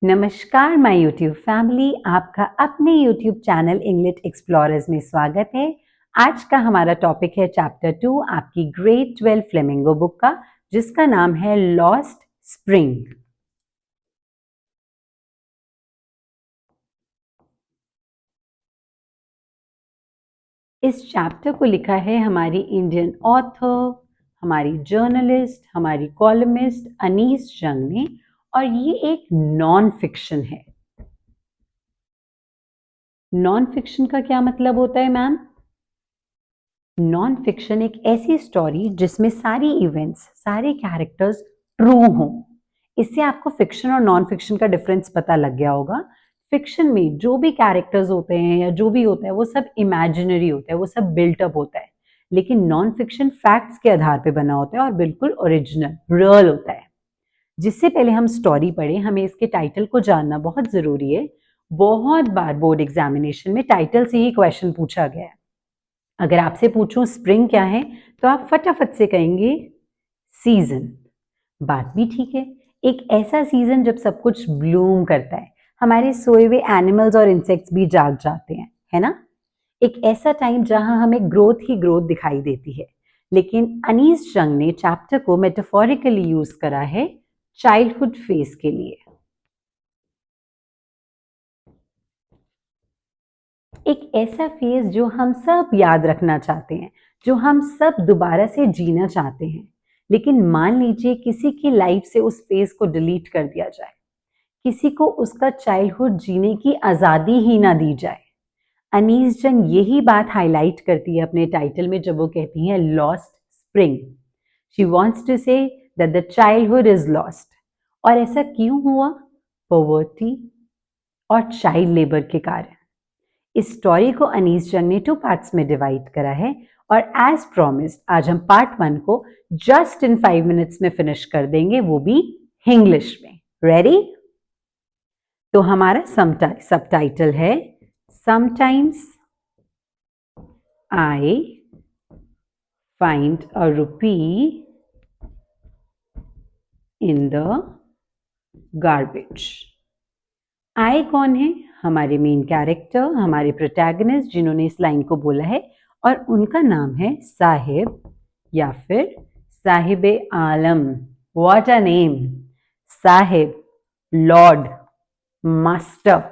नमस्कार my YouTube family, आपका अपने यूट्यूब चैनल इंग्लिश एक्सप्लोरर्स में स्वागत है। आज का हमारा टॉपिक है चैप्टर 2 आपकी ग्रेड 12 फ्लेमिंगो बुक का, जिसका नाम है लॉस्ट स्प्रिंग। इस चैप्टर को लिखा है हमारी इंडियन ऑथर, हमारी जर्नलिस्ट, हमारी कॉलमिस्ट अनीस जंग ने, और ये एक नॉन फिक्शन है। नॉन फिक्शन का क्या मतलब होता है मैम? नॉन फिक्शन एक ऐसी स्टोरी जिसमें सारी इवेंट्स, सारे कैरेक्टर्स ट्रू हों। इससे आपको फिक्शन और नॉन फिक्शन का डिफरेंस पता लग गया होगा। फिक्शन में जो भी कैरेक्टर्स होते हैं या जो भी होता है वो सब इमेजिनरी होता है, वो सब बिल्टअप होता है। लेकिन नॉन फिक्शन फैक्ट्स के आधार पे बना होता है और बिल्कुल ओरिजिनल, रियल होता है। जिससे पहले हम स्टोरी पढ़े, हमें इसके टाइटल को जानना बहुत जरूरी है। बहुत बार बोर्ड एग्जामिनेशन में टाइटल से ही क्वेश्चन पूछा गया है। अगर आपसे पूछूं स्प्रिंग क्या है तो आप फटाफट से कहेंगे सीजन। बात भी ठीक है, एक ऐसा सीजन जब सब कुछ ब्लूम करता है, हमारे सोए हुए एनिमल्स और इंसेक्ट्स भी जाग जाते हैं, है ना? एक ऐसा टाइम जहां हमें ग्रोथ ही ग्रोथ दिखाई देती है। लेकिन अनीस जंग ने चैप्टर को मेटाफोरिकली यूज करा है चाइल्डहुड फेज के लिए। एक ऐसा फेज जो हम सब याद रखना चाहते हैं, जो हम सब दोबारा से जीना चाहते हैं। लेकिन मान लीजिए किसी की लाइफ से उस फेज को डिलीट कर दिया जाए, किसी को उसका चाइल्डहुड जीने की आजादी ही ना दी जाए। अनीस जंग यही बात हाईलाइट करती है अपने टाइटल में जब वो कहती है lost spring. She wants to say that the childhood is lost. और ऐसा क्यों हुआ? पॉवर्टी और चाइल्ड लेबर के कारण। इस स्टोरी को अनीस जंग ने 2 पार्ट्स में डिवाइड करा है, और एज प्रॉमिस्ड आज हम पार्ट 1 को जस्ट इन 5 मिनट्स में फिनिश कर देंगे, वो भी इंग्लिश में। रेडी? तो हमारा सब टाइटल है sometimes I find a rupee in the garbage. I कौन है? हमारे मेन कैरेक्टर, हमारे प्रोटैगनिस्ट जिन्होंने इस लाइन को बोला है, और उनका नाम है साहिब या फिर Sahib Alam. What a name! Sahib, lord, master,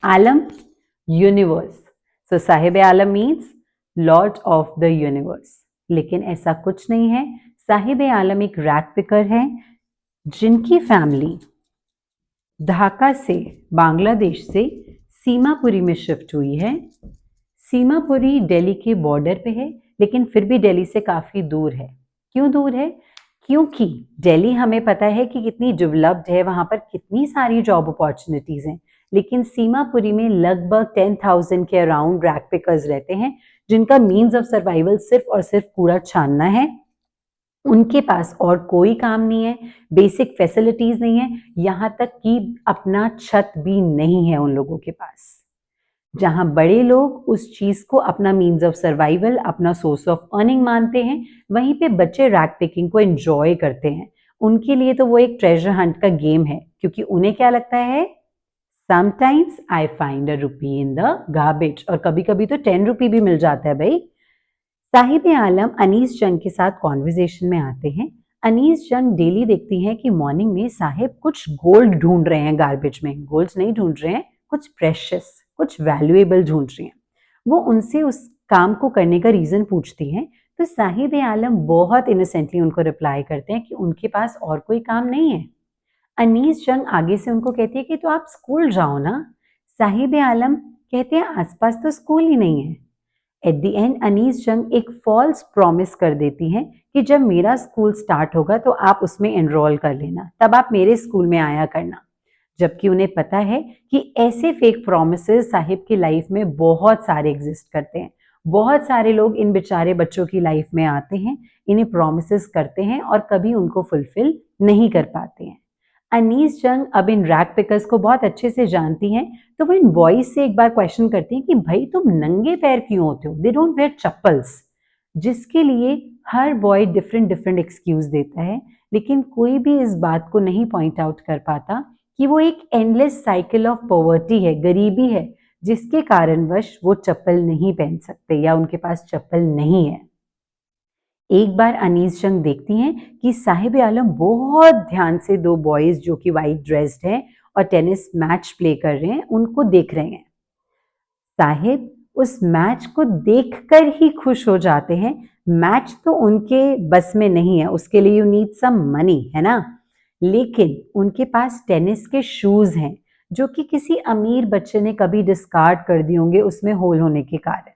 Alam, universe. So Sahib Alam means lord of the universe. लेकिन ऐसा कुछ नहीं है। साहिब आलम एक रैग पिकर है जिनकी फैमिली ढाका से, बांग्लादेश से सीमापुरी में शिफ्ट हुई है। सीमापुरी दिल्ली के बॉर्डर पे है, लेकिन फिर भी दिल्ली से काफी दूर है। क्यों दूर है? क्योंकि दिल्ली हमें पता है कि कितनी डेवलप्ड है, वहां पर कितनी सारी जॉब अपॉर्चुनिटीज हैं। लेकिन सीमापुरी में लगभग 10,000 के अराउंड रैग पिकर्स रहते हैं, जिनका मीन्स ऑफ सर्वाइवल सिर्फ और सिर्फ कूड़ा छानना है। उनके पास और कोई काम नहीं है, बेसिक फैसिलिटीज नहीं है, यहां तक कि अपना छत भी नहीं है उन लोगों के पास। जहां बड़े लोग उस चीज को अपना मीन्स ऑफ सर्वाइवल, अपना सोर्स ऑफ अर्निंग मानते हैं, वहीं पे बच्चे रैग पिकिंग को एंजॉय करते हैं। उनके लिए तो वो एक ट्रेजर हंट का गेम है, क्योंकि उन्हें क्या लगता है, sometimes I find a rupee in the garbage, और कभी कभी तो 10 रुपी भी मिल जाता है भाई। साहिब आलम अनीस जंग के साथ कॉन्वर्जेशन में आते हैं। अनीस जंग डेली देखती हैं कि मॉर्निंग में साहिब कुछ गोल्ड ढूंढ रहे हैं गार्बेज में। गोल्ड नहीं ढूंढ रहे हैं, कुछ प्रेशियस, कुछ वैल्यूएबल ढूंढ रही हैं। वो उनसे उस काम को करने का रीजन पूछती हैं, तो साहिब आलम बहुत इनोसेंटली उनको रिप्लाई करते हैं कि उनके पास और कोई काम नहीं है। अनीस जंग आगे से उनको कहती है कि तो आप स्कूल जाओ ना। साहिब आलम कहते हैं आसपास तो स्कूल ही नहीं है। एट द एंड अनीस जंग एक फॉल्स प्रॉमिस कर देती हैं कि जब मेरा स्कूल स्टार्ट होगा तो आप उसमें एनरोल कर लेना, तब आप मेरे स्कूल में आया करना। जबकि उन्हें पता है कि ऐसे फेक प्रॉमिसेस साहिब की लाइफ में बहुत सारे एग्जिस्ट करते हैं। बहुत सारे लोग इन बेचारे बच्चों की लाइफ में आते हैं, इन्हें प्रॉमिसेस करते हैं और कभी उनको फुलफिल नहीं कर पाते हैं। अनीस जंग अब इन रैग पिकर्स को बहुत अच्छे से जानती हैं, तो वो इन बॉयज से एक बार क्वेश्चन करती हैं कि भाई तुम नंगे पैर क्यों होते हो? They don't wear chappals. जिसके लिए हर बॉय डिफरेंट डिफरेंट एक्सक्यूज देता है, लेकिन कोई भी इस बात को नहीं पॉइंट आउट कर पाता कि वो एक एंडलेस साइकिल ऑफ पॉवर्टी है, गरीबी है, जिसके कारणवश वो चप्पल नहीं पहन सकते या उनके पास चप्पल नहीं है। एक बार अनीस जंग देखती हैं कि साहिब आलम बहुत ध्यान से दो बॉयज जो कि वाइट ड्रेस्ड हैं और टेनिस मैच प्ले कर रहे हैं उनको देख रहे हैं। साहिब उस मैच को देखकर ही खुश हो जाते हैं। मैच तो उनके बस में नहीं है, उसके लिए यू नीड सम मनी, है ना। लेकिन उनके पास टेनिस के शूज हैं जो कि किसी अमीर बच्चे ने कभी डिस्कार्ड कर दिए होंगे उसमें होल होने के कारण।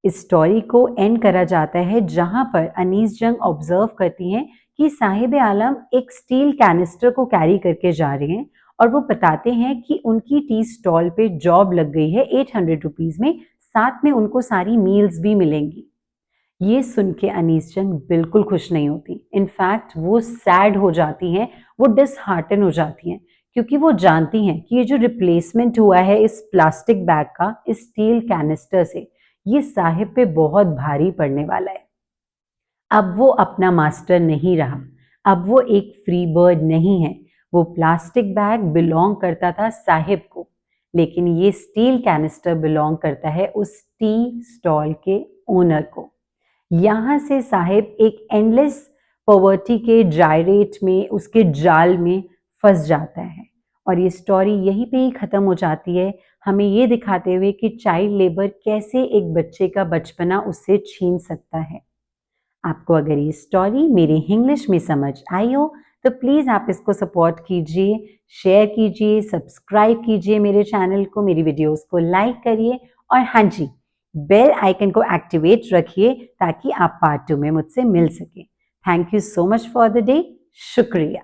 इस स्टोरी को एंड करा जाता है जहां पर अनीस जंग ऑब्जर्व करती हैं कि साहिब आलम एक स्टील कैनिस्टर को कैरी करके जा रहे हैं और वो बताते हैं कि उनकी टी स्टॉल पे जॉब लग गई है 800 रुपीज में, साथ में उनको सारी मील्स भी मिलेंगी। ये सुन के अनीस जंग बिल्कुल खुश नहीं होती। इनफैक्ट वो सैड हो जाती हैं, वो डिसहार्टन हो जाती हैं, क्योंकि वो जानती हैं कि ये जो रिप्लेसमेंट हुआ है इस प्लास्टिक बैग का इस स्टील कैनिस्टर से, ये साहिब पे बहुत भारी पड़ने वाला है। अब वो अपना मास्टर नहीं रहा, अब वो एक फ्री बर्ड नहीं है। वो प्लास्टिक बैग बिलोंग करता था साहिब को, लेकिन ये स्टील कैनिस्टर बिलोंग करता है उस टी स्टॉल के ओनर को। यहां से साहिब एक एंडलेस पॉवर्टी के जायरेट में, उसके जाल में फंस जाता है और ये स्टोरी यहीं पे ही खत्म हो जाती है, हमें ये दिखाते हुए कि चाइल्ड लेबर कैसे एक बच्चे का बचपना उससे छीन सकता है। आपको अगर ये स्टोरी मेरी इंग्लिश में समझ आई हो तो प्लीज़ आप इसको सपोर्ट कीजिए, शेयर कीजिए, सब्सक्राइब कीजिए मेरे चैनल को, मेरी वीडियोस को लाइक करिए और हाँ जी, बेल आइकन को एक्टिवेट रखिए ताकि आप पार्ट 2 में मुझसे मिल सके। Thank you so much for the day. शुक्रिया।